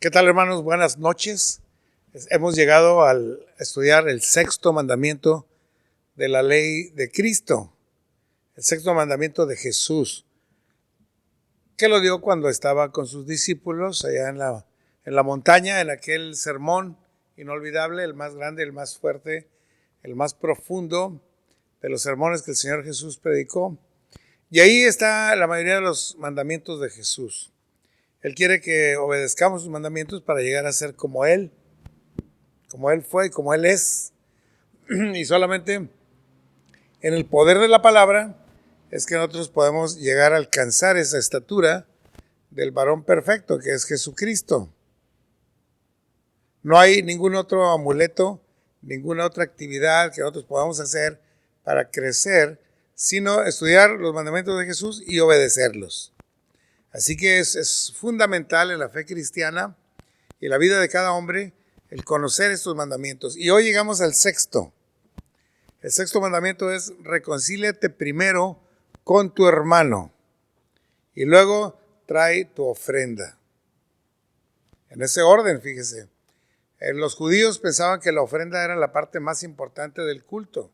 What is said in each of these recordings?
¿Qué tal, hermanos? Buenas noches. Hemos llegado al estudiar el sexto mandamiento de la ley de Cristo, el sexto mandamiento de Jesús, que lo dio cuando estaba con sus discípulos allá en la montaña, en aquel sermón inolvidable, el más grande, el más fuerte, el más profundo de los sermones que el Señor Jesús predicó. Y ahí está la mayoría de los mandamientos de Jesús. Él quiere que obedezcamos sus mandamientos para llegar a ser como Él fue y como Él es. Y solamente en el poder de la palabra es que nosotros podemos llegar a alcanzar esa estatura del varón perfecto, que es Jesucristo. No hay ningún otro amuleto, ninguna otra actividad que nosotros podamos hacer para crecer, sino estudiar los mandamientos de Jesús y obedecerlos. Así que es fundamental en la fe cristiana y la vida de cada hombre el conocer estos mandamientos. Y hoy llegamos al sexto. El sexto mandamiento es: reconcíliate primero con tu hermano y luego trae tu ofrenda. En ese orden, fíjese. Los judíos pensaban que la ofrenda era la parte más importante del culto.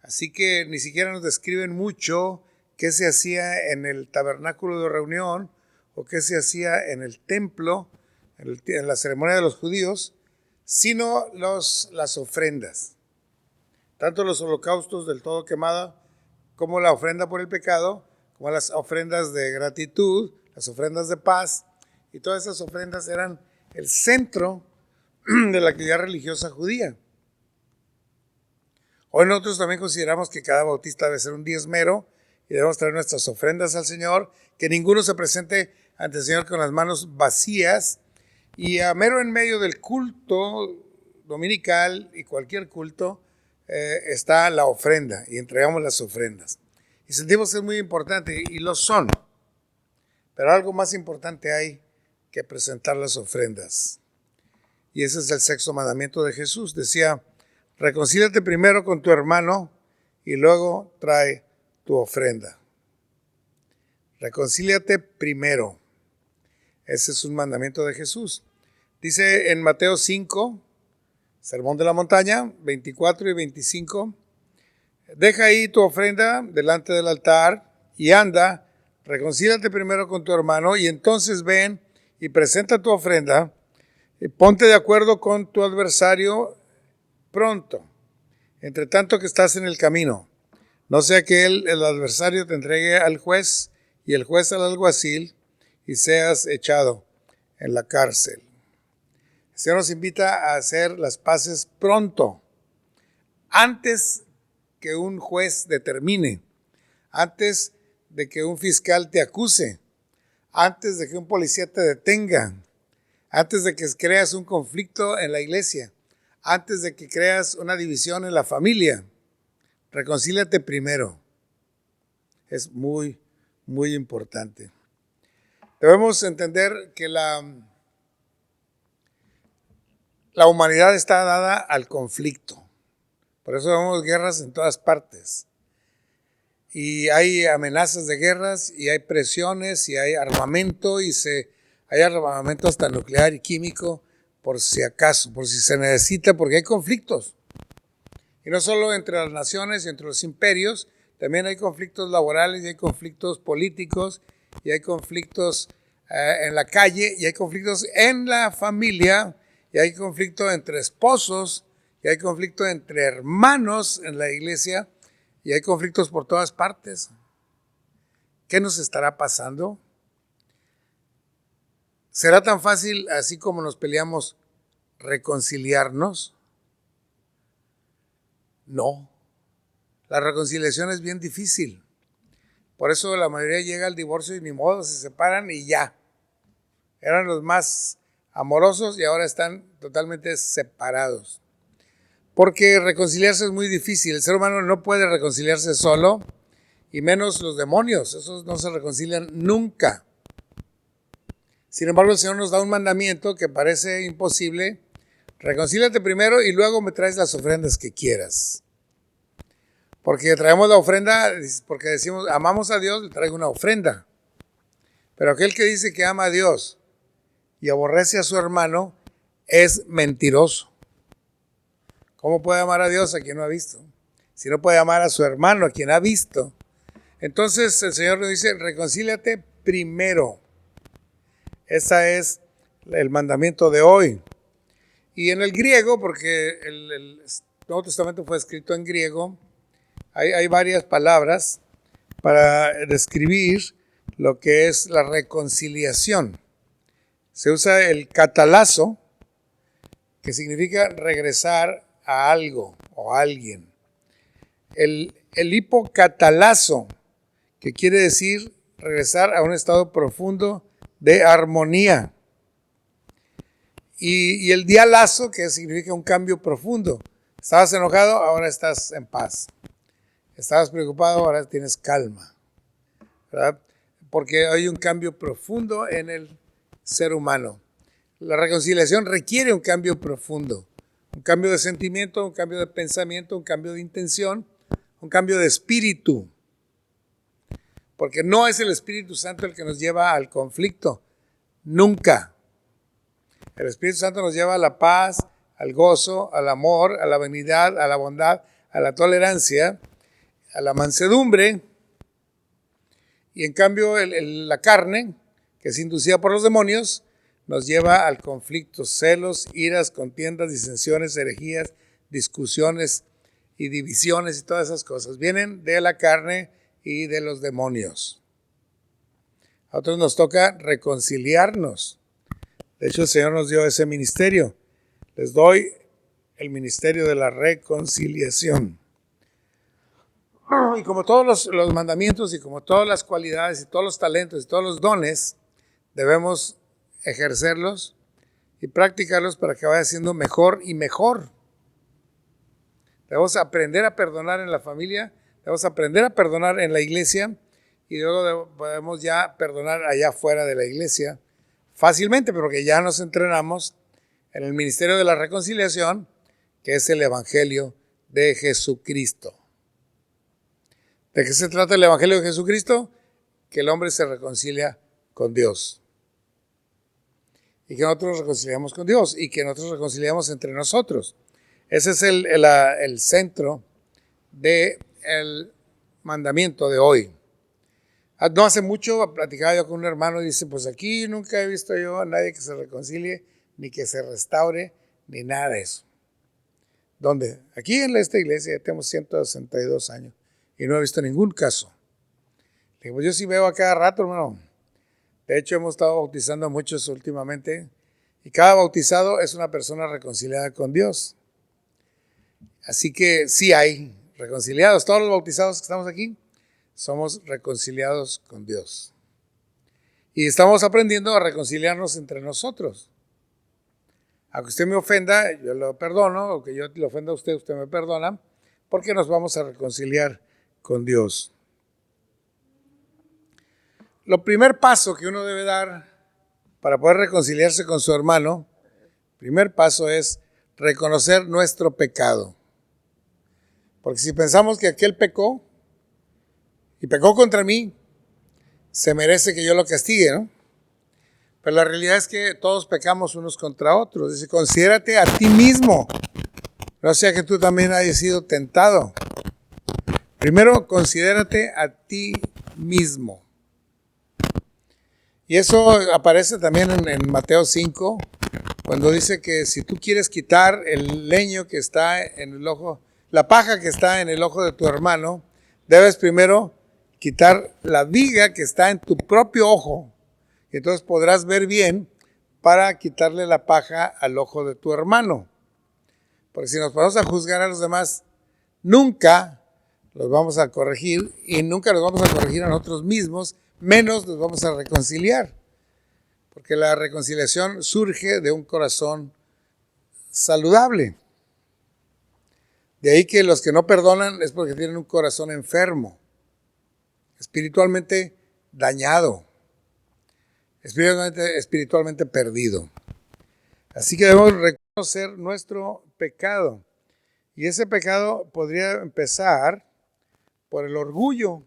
Así que ni siquiera nos describen mucho qué se hacía en el tabernáculo de reunión o qué se hacía en el templo, en la ceremonia de los judíos, sino las ofrendas. Tanto los holocaustos del todo quemado, como la ofrenda por el pecado, como las ofrendas de gratitud, las ofrendas de paz, y todas esas ofrendas eran el centro de la actividad religiosa judía. Hoy nosotros también consideramos que cada bautista debe ser un diezmero y debemos traer nuestras ofrendas al Señor, que ninguno se presente ante el Señor con las manos vacías. Y a mero en medio del culto dominical y cualquier culto está la ofrenda y entregamos las ofrendas. Y sentimos que es muy importante y lo son, pero algo más importante hay que presentar las ofrendas. Y ese es el sexto mandamiento de Jesús. Decía: reconcíliate primero con tu hermano y luego trae tu ofrenda. Reconcíliate primero. Ese es un mandamiento de Jesús. Dice en Mateo 5, Sermón de la Montaña, 24 y 25, deja ahí tu ofrenda delante del altar y anda, reconcíliate primero con tu hermano y entonces ven y presenta tu ofrenda y ponte de acuerdo con tu adversario pronto, entre tanto que estás en el camino. No sea que el adversario te entregue al juez y el juez al alguacil y seas echado en la cárcel. El Señor nos invita a hacer las paces pronto, antes que un juez determine, antes de que un fiscal te acuse, antes de que un policía te detenga, antes de que creas un conflicto en la iglesia, antes de que creas una división en la familia. Reconcíliate primero. Es muy, muy importante. Debemos entender que la humanidad está dada al conflicto. Por eso vemos guerras en todas partes. Y hay amenazas de guerras, y hay presiones, y hay armamento, hay armamento hasta nuclear y químico, por si acaso, por si se necesita, porque hay conflictos. Y no solo entre las naciones y entre los imperios, también hay conflictos laborales, y hay conflictos políticos, y hay conflictos en la calle, y hay conflictos en la familia, y hay conflicto entre esposos, y hay conflicto entre hermanos en la iglesia, y hay conflictos por todas partes. ¿Qué nos estará pasando? ¿Será tan fácil, así como nos peleamos, reconciliarnos? No. La reconciliación es bien difícil. Por eso la mayoría llega al divorcio y ni modo, se separan y ya. Eran los más amorosos y ahora están totalmente separados. Porque reconciliarse es muy difícil. El ser humano no puede reconciliarse solo, y menos los demonios. Esos no se reconcilian nunca. Sin embargo, el Señor nos da un mandamiento que parece imposible: reconcíliate primero y luego me traes las ofrendas que quieras. Porque traemos la ofrenda, porque decimos amamos a Dios, le traigo una ofrenda. Pero aquel que dice que ama a Dios y aborrece a su hermano es mentiroso. ¿Cómo puede amar a Dios a quien no ha visto? Si no puede amar a su hermano a quien ha visto. Entonces el Señor nos dice, reconcíliate primero. Ese es el mandamiento de hoy. Y en el griego, porque el Nuevo Testamento fue escrito en griego, hay varias palabras para describir lo que es la reconciliación. Se usa el catalazo, que significa regresar a algo o a alguien. El hipocatalazo, que quiere decir regresar a un estado profundo de armonía. Y el dialazo, que significa un cambio profundo. Estabas enojado, ahora estás en paz. Estabas preocupado, ahora tienes calma. ¿Verdad? Porque hay un cambio profundo en el ser humano. La reconciliación requiere un cambio profundo. Un cambio de sentimiento, un cambio de pensamiento, un cambio de intención, un cambio de espíritu. Porque no es el Espíritu Santo el que nos lleva al conflicto. Nunca. El Espíritu Santo nos lleva a la paz, al gozo, al amor, a la benignidad, a la bondad, a la tolerancia, a la mansedumbre. Y en cambio la carne, que es inducida por los demonios, nos lleva al conflicto, celos, iras, contiendas, disensiones, herejías, discusiones y divisiones y todas esas cosas. Vienen de la carne y de los demonios. A otros nos toca reconciliarnos. De hecho, el Señor nos dio ese ministerio. Les doy el ministerio de la reconciliación. Y como todos los mandamientos y como todas las cualidades y todos los talentos y todos los dones, debemos ejercerlos y practicarlos para que vaya siendo mejor y mejor. Debemos aprender a perdonar en la familia, debemos aprender a perdonar en la iglesia y luego podemos ya perdonar allá fuera de la iglesia fácilmente, porque ya nos entrenamos en el ministerio de la reconciliación, que es el Evangelio de Jesucristo. ¿De qué se trata el Evangelio de Jesucristo? Que el hombre se reconcilia con Dios. Y que nosotros reconciliamos con Dios y que nosotros reconciliamos entre nosotros. Ese es el centro del mandamiento de hoy. No hace mucho platicaba yo con un hermano y dice, pues aquí nunca he visto yo a nadie que se reconcilie, ni que se restaure, ni nada de eso. ¿Dónde? Aquí en esta iglesia ya tenemos 162 años y no he visto ningún caso. Le digo, pues yo sí veo a cada rato, hermano. De hecho, hemos estado bautizando a muchos últimamente y cada bautizado es una persona reconciliada con Dios. Así que sí hay reconciliados. Todos los bautizados que estamos aquí somos reconciliados con Dios. Y estamos aprendiendo a reconciliarnos entre nosotros. Aunque usted me ofenda, yo lo perdono. Aunque yo le ofenda a usted, usted me perdona. Porque nos vamos a reconciliar con Dios. Lo primer paso que uno debe dar para poder reconciliarse con su hermano, primer paso es reconocer nuestro pecado. Porque si pensamos que aquel pecó y pecó contra mí, se merece que yo lo castigue, ¿no? Pero la realidad es que todos pecamos unos contra otros. Dice, considérate a ti mismo, no sea que tú también hayas sido tentado. Primero, considérate a ti mismo. Y eso aparece también en Mateo 5, cuando dice que si tú quieres quitar el leño que está en el ojo, la paja que está en el ojo de tu hermano, debes primero quitar la viga que está en tu propio ojo. Y entonces podrás ver bien para quitarle la paja al ojo de tu hermano. Porque si nos ponemos a juzgar a los demás, nunca los vamos a corregir y nunca los vamos a corregir a nosotros mismos, menos los vamos a reconciliar. Porque la reconciliación surge de un corazón saludable. De ahí que los que no perdonan es porque tienen un corazón enfermo, espiritualmente dañado, espiritualmente perdido. Así que debemos reconocer nuestro pecado. Y ese pecado podría empezar por el orgullo.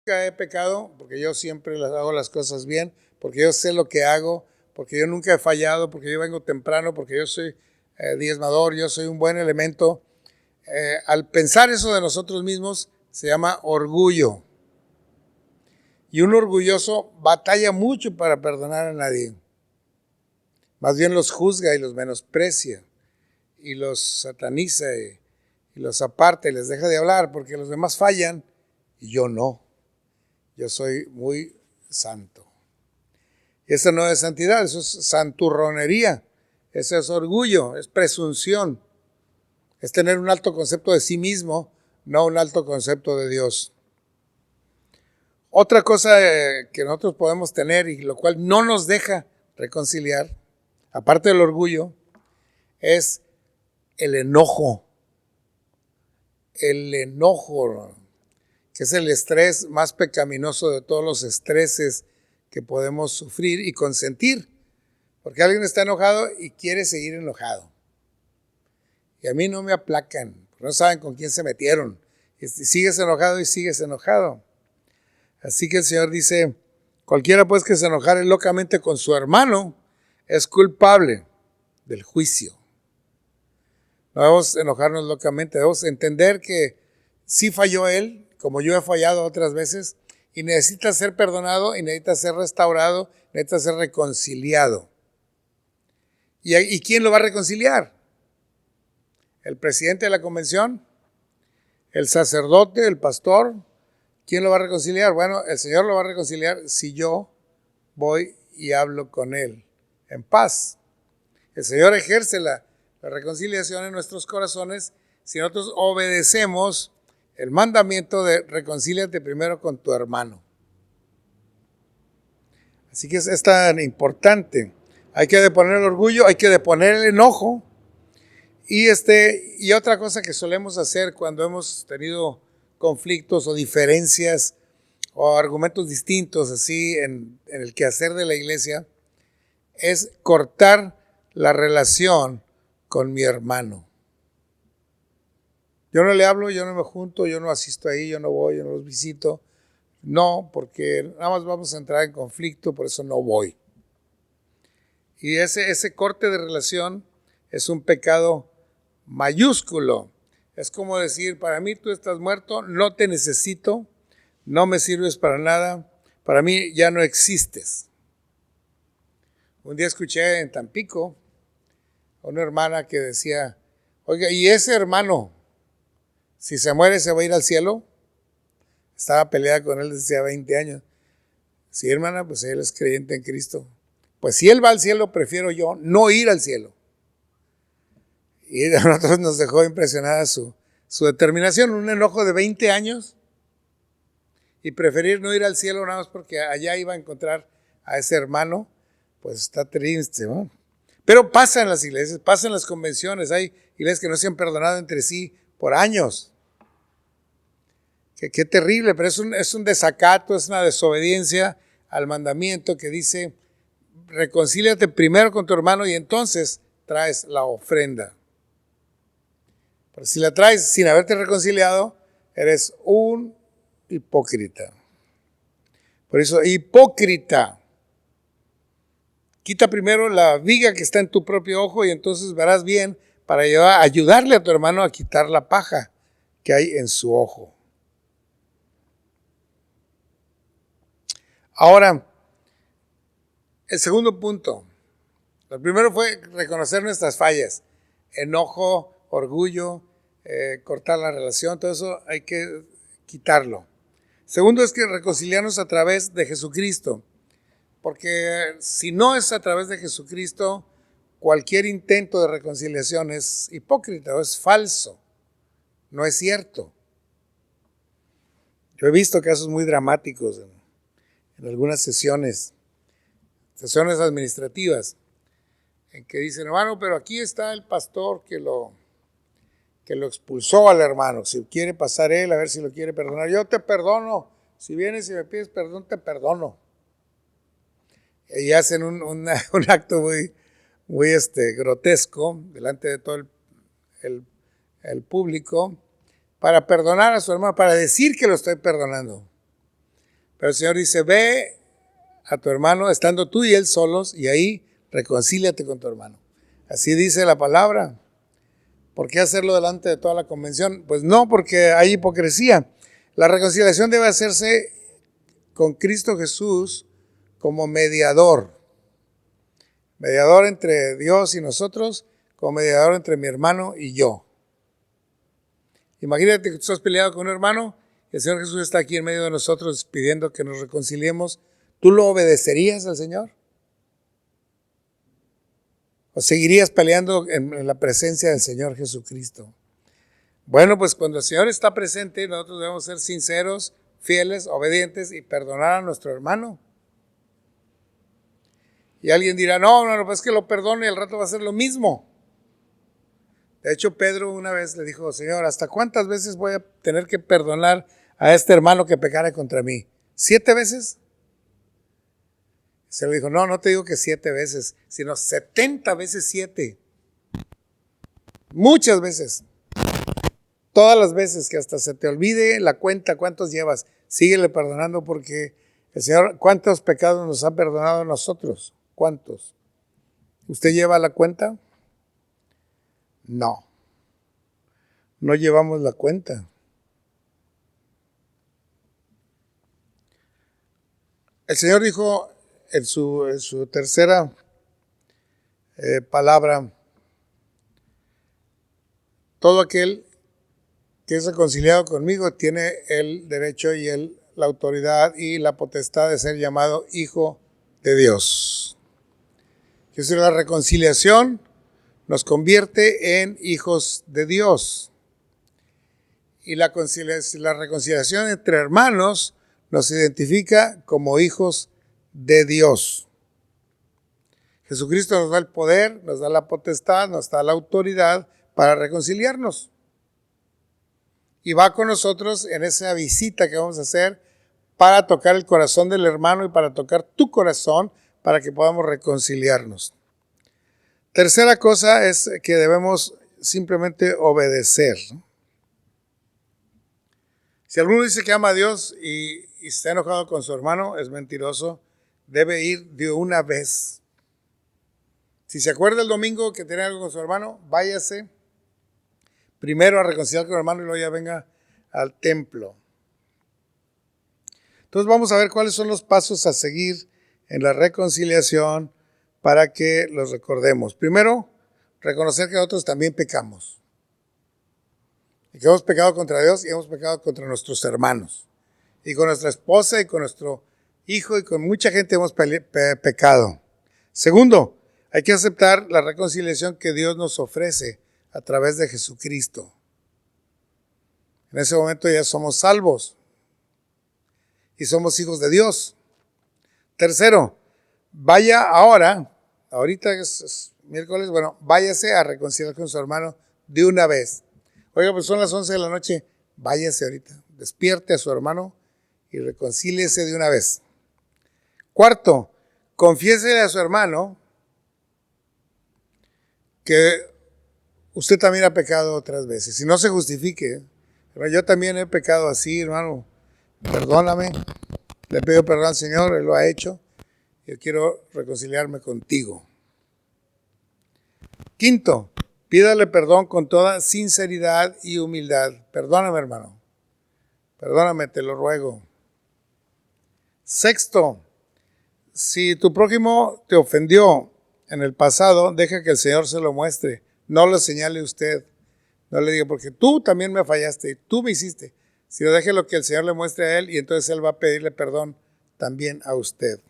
nunca he pecado, porque yo siempre hago las cosas bien, porque yo sé lo que hago, porque yo nunca he fallado, porque yo vengo temprano, porque yo soy diezmador, yo soy un buen elemento. Al pensar eso de nosotros mismos, se llama orgullo. Y un orgulloso batalla mucho para perdonar a nadie. Más bien los juzga y los menosprecia y los sataniza y los aparta y les deja de hablar porque los demás fallan y yo no. Yo soy muy santo. Y eso no es santidad, eso es santurronería. Eso es orgullo, es presunción. Es tener un alto concepto de sí mismo, no un alto concepto de Dios. Otra cosa que nosotros podemos tener y lo cual no nos deja reconciliar, aparte del orgullo, es el enojo. El enojo, que es el estrés más pecaminoso de todos los estreses que podemos sufrir y consentir. Porque alguien está enojado y quiere seguir enojado. Y a mí no me aplacan, no saben con quién se metieron. Y sigues enojado y sigues enojado. Así que el Señor dice, cualquiera pues que se enojare locamente con su hermano es culpable del juicio. No debemos enojarnos locamente, debemos entender que sí falló él, como yo he fallado otras veces, y necesita ser perdonado, y necesita ser restaurado, necesita ser reconciliado. ¿Y quién lo va a reconciliar? ¿El presidente de la convención? ¿El sacerdote? ¿El pastor? ¿Quién lo va a reconciliar? Bueno, el Señor lo va a reconciliar si yo voy y hablo con Él en paz. El Señor ejerce la reconciliación en nuestros corazones si nosotros obedecemos el mandamiento de reconcíliate primero con tu hermano. Así que es tan importante. Hay que deponer el orgullo, hay que deponer el enojo. Y otra cosa que solemos hacer cuando hemos tenido conflictos o diferencias o argumentos distintos así en el quehacer de la iglesia es cortar la relación con mi hermano. Yo no le hablo, yo no me junto, yo no asisto ahí, yo no voy, yo no los visito. No, porque nada más vamos a entrar en conflicto, por eso no voy. Y ese corte de relación es un pecado mayúsculo. Es como decir, para mí tú estás muerto, no te necesito, no me sirves para nada, para mí ya no existes. Un día escuché en Tampico a una hermana que decía, oiga, ¿y ese hermano, si se muere, se va a ir al cielo? Estaba peleada con él desde hace 20 años. Sí, hermana, pues él es creyente en Cristo. Pues si él va al cielo, prefiero yo no ir al cielo. Y a nosotros nos dejó impresionada su determinación, un enojo de 20 años y preferir no ir al cielo nada más porque allá iba a encontrar a ese hermano, pues está triste, ¿no? Pero pasa en las iglesias, pasa en las convenciones, hay iglesias que no se han perdonado entre sí por años. Qué terrible, pero es un desacato, es una desobediencia al mandamiento que dice, reconcíliate primero con tu hermano y entonces traes la ofrenda. Pero si la traes sin haberte reconciliado, eres un hipócrita. Por eso, hipócrita. Quita primero la viga que está en tu propio ojo y entonces verás bien para ayudarle a tu hermano a quitar la paja que hay en su ojo. Ahora, el segundo punto. Lo primero fue reconocer nuestras fallas. Enojo, orgullo, cortar la relación, todo eso hay que quitarlo. Segundo es que reconciliarnos a través de Jesucristo. Porque si no es a través de Jesucristo, cualquier intento de reconciliación es hipócrita o es falso. No es cierto. Yo he visto casos muy dramáticos en algunas sesiones administrativas, en que dicen, hermano, pero aquí está el pastor que lo expulsó al hermano. Si quiere pasar él, a ver si lo quiere perdonar. Yo te perdono. Si vienes y me pides perdón, te perdono. Y hacen un acto muy grotesco delante de todo el público para perdonar a su hermano, para decir que lo estoy perdonando. Pero el Señor dice, ve a tu hermano, estando tú y él solos, y ahí reconcíliate con tu hermano. Así dice la palabra. ¿Por qué hacerlo delante de toda la convención? Pues no, porque hay hipocresía. La reconciliación debe hacerse con Cristo Jesús como mediador. Mediador entre Dios y nosotros, como mediador entre mi hermano y yo. Imagínate que tú estás peleado con un hermano, y el Señor Jesús está aquí en medio de nosotros pidiendo que nos reconciliemos. ¿Tú lo obedecerías al Señor? ¿O seguirías peleando en la presencia del Señor Jesucristo? Bueno, pues cuando el Señor está presente, nosotros debemos ser sinceros, fieles, obedientes y perdonar a nuestro hermano. Y alguien dirá, no, pues es que lo perdono y al rato va a ser lo mismo. De hecho, Pedro una vez le dijo, Señor, ¿hasta cuántas veces voy a tener que perdonar a este hermano que pecara contra mí? ¿7 veces? Se le dijo, no te digo que 7 veces, sino 70 veces 7. Muchas veces. Todas las veces que hasta se te olvide la cuenta, cuántos llevas, síguele perdonando porque el Señor, ¿cuántos pecados nos ha perdonado a nosotros? ¿Cuántos? ¿Usted lleva la cuenta? No llevamos la cuenta. El Señor dijo en su tercera palabra, todo aquel que es reconciliado conmigo tiene el derecho y la autoridad y la potestad de ser llamado hijo de Dios. Que es la reconciliación nos convierte en hijos de Dios. Y la reconciliación entre hermanos nos identifica como hijos de Dios. Jesucristo nos da el poder, nos da la potestad, nos da la autoridad para reconciliarnos. Y va con nosotros en esa visita que vamos a hacer para tocar el corazón del hermano y para tocar tu corazón para que podamos reconciliarnos. Tercera cosa es que debemos simplemente obedecer. Si alguno dice que ama a Dios y está enojado con su hermano, es mentiroso, debe ir de una vez. Si se acuerda el domingo que tiene algo con su hermano, váyase primero a reconciliar con el hermano y luego ya venga al templo. Entonces vamos a ver cuáles son los pasos a seguir en la reconciliación para que los recordemos. Primero, reconocer que nosotros también pecamos. Y que hemos pecado contra Dios y hemos pecado contra nuestros hermanos. Y con nuestra esposa y con nuestro hijo y con mucha gente hemos pecado. Segundo, hay que aceptar la reconciliación que Dios nos ofrece a través de Jesucristo. En ese momento ya somos salvos y somos hijos de Dios. Tercero, vaya ahorita es miércoles, váyase a reconciliar con su hermano de una vez. Oiga, pues son las 11 de la noche, váyase ahorita, despierte a su hermano y reconcíliese de una vez. Cuarto, confiésele a su hermano que usted también ha pecado otras veces. Y no se justifique. Pero yo también he pecado así, hermano. Perdóname. Le pido perdón al Señor, Él lo ha hecho. Yo quiero reconciliarme contigo. Quinto, pídale perdón con toda sinceridad y humildad. Perdóname, hermano. Perdóname, te lo ruego. Sexto, si tu prójimo te ofendió en el pasado, deja que el Señor se lo muestre. No lo señale usted. No le diga, porque tú también me fallaste, tú me hiciste. Sino deje lo que el Señor le muestre a él y entonces él va a pedirle perdón también a usted.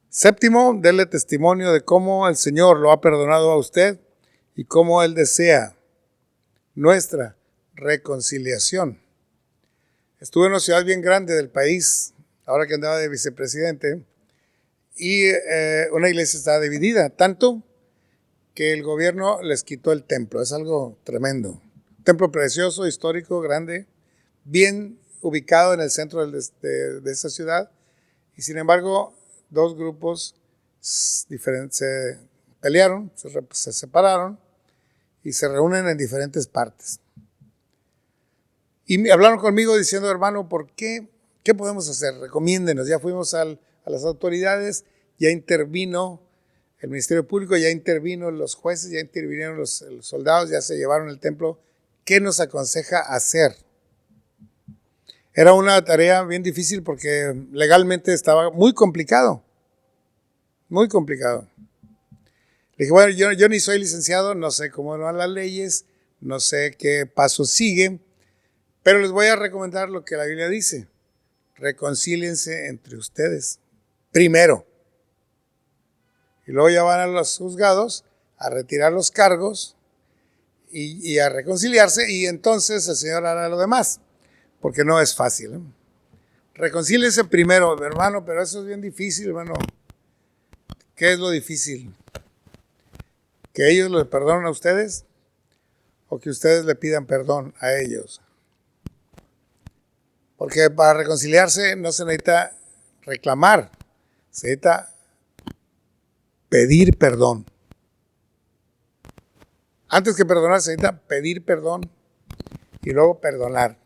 Séptimo, déle testimonio de cómo el Señor lo ha perdonado a usted y cómo Él desea nuestra reconciliación. Estuve en una ciudad bien grande del país, ahora que andaba de vicepresidente, y una iglesia estaba dividida, tanto que el gobierno les quitó el templo. Es algo tremendo. Un templo precioso, histórico, grande, bien ubicado en el centro de esa ciudad. Y sin embargo, dos grupos diferentes se pelearon, se separaron y se reúnen en diferentes partes. Y hablaron conmigo diciendo, hermano, ¿por qué ¿Qué podemos hacer? Recomiéndenos. Ya fuimos a las autoridades, ya intervino el Ministerio Público, ya intervino los jueces, ya intervinieron los soldados, ya se llevaron el templo. ¿Qué nos aconseja hacer? Era una tarea bien difícil porque legalmente estaba muy complicado. Muy complicado. Le dije, bueno, yo ni soy licenciado, no sé cómo van las leyes, no sé qué pasos siguen, pero les voy a recomendar lo que la Biblia dice. Reconcíliense entre ustedes primero. Y luego ya van a los juzgados a retirar los cargos y a reconciliarse, y entonces el Señor hará lo demás, porque no es fácil, ¿eh? Reconcíliense primero, hermano, pero eso es bien difícil, hermano. ¿Qué es lo difícil? ¿Que ellos les perdonen a ustedes o que ustedes le pidan perdón a ellos? Porque para reconciliarse no se necesita reclamar, se necesita pedir perdón. Antes que perdonar, se necesita pedir perdón y luego perdonar.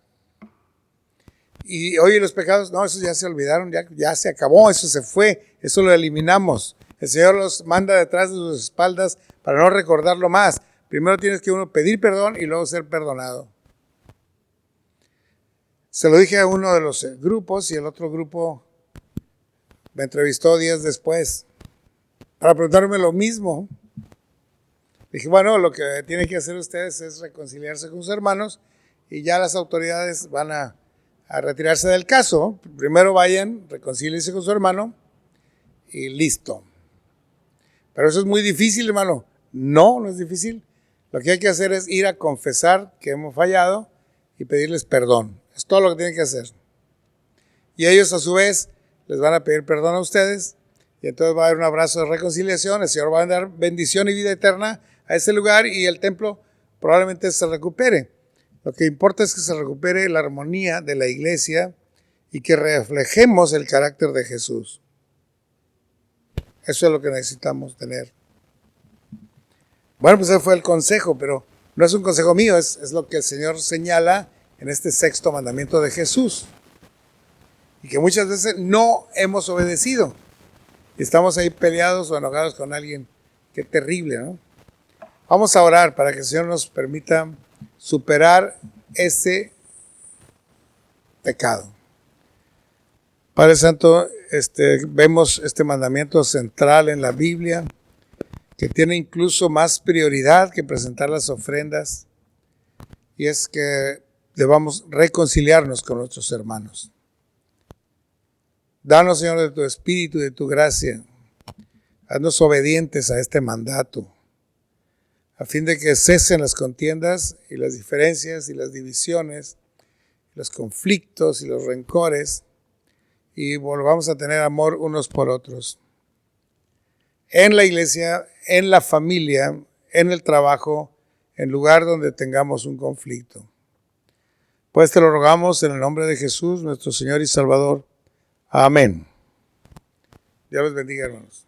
Y oye, los pecados, no, esos ya se olvidaron, ya se acabó, eso se fue, eso lo eliminamos. El Señor los manda detrás de sus espaldas para no recordarlo más. Primero tienes que uno pedir perdón y luego ser perdonado. Se lo dije a uno de los grupos y el otro grupo me entrevistó días después para preguntarme lo mismo. Dije, bueno, lo que tienen que hacer ustedes es reconciliarse con sus hermanos y ya las autoridades van a retirarse del caso. Primero vayan, reconcíliense con su hermano y listo. Pero eso es muy difícil, hermano. No, no es difícil. Lo que hay que hacer es ir a confesar que hemos fallado y pedirles perdón. Es todo lo que tienen que hacer. Y ellos a su vez les van a pedir perdón a ustedes y entonces va a haber un abrazo de reconciliación. El Señor va a dar bendición y vida eterna a ese lugar y el templo probablemente se recupere. Lo que importa es que se recupere la armonía de la iglesia y que reflejemos el carácter de Jesús. Eso es lo que necesitamos tener. Bueno, pues ese fue el consejo, pero no es un consejo mío, es lo que el Señor señala en este sexto mandamiento de Jesús. Y que muchas veces no hemos obedecido. Y estamos ahí peleados o enojados con alguien. Qué terrible, ¿no? Vamos a orar para que el Señor nos permita superar ese pecado. Padre Santo, vemos este mandamiento central en la Biblia, que tiene incluso más prioridad que presentar las ofrendas, y es que debamos reconciliarnos con nuestros hermanos. Danos, Señor, de tu Espíritu y de tu gracia. Haznos obedientes a este mandato, a fin de que cesen las contiendas y las diferencias y las divisiones, los conflictos y los rencores, y volvamos a tener amor unos por otros. En la iglesia, en la familia, en el trabajo, en lugar donde tengamos un conflicto. Pues te lo rogamos en el nombre de Jesús, nuestro Señor y Salvador. Amén. Dios les bendiga, hermanos.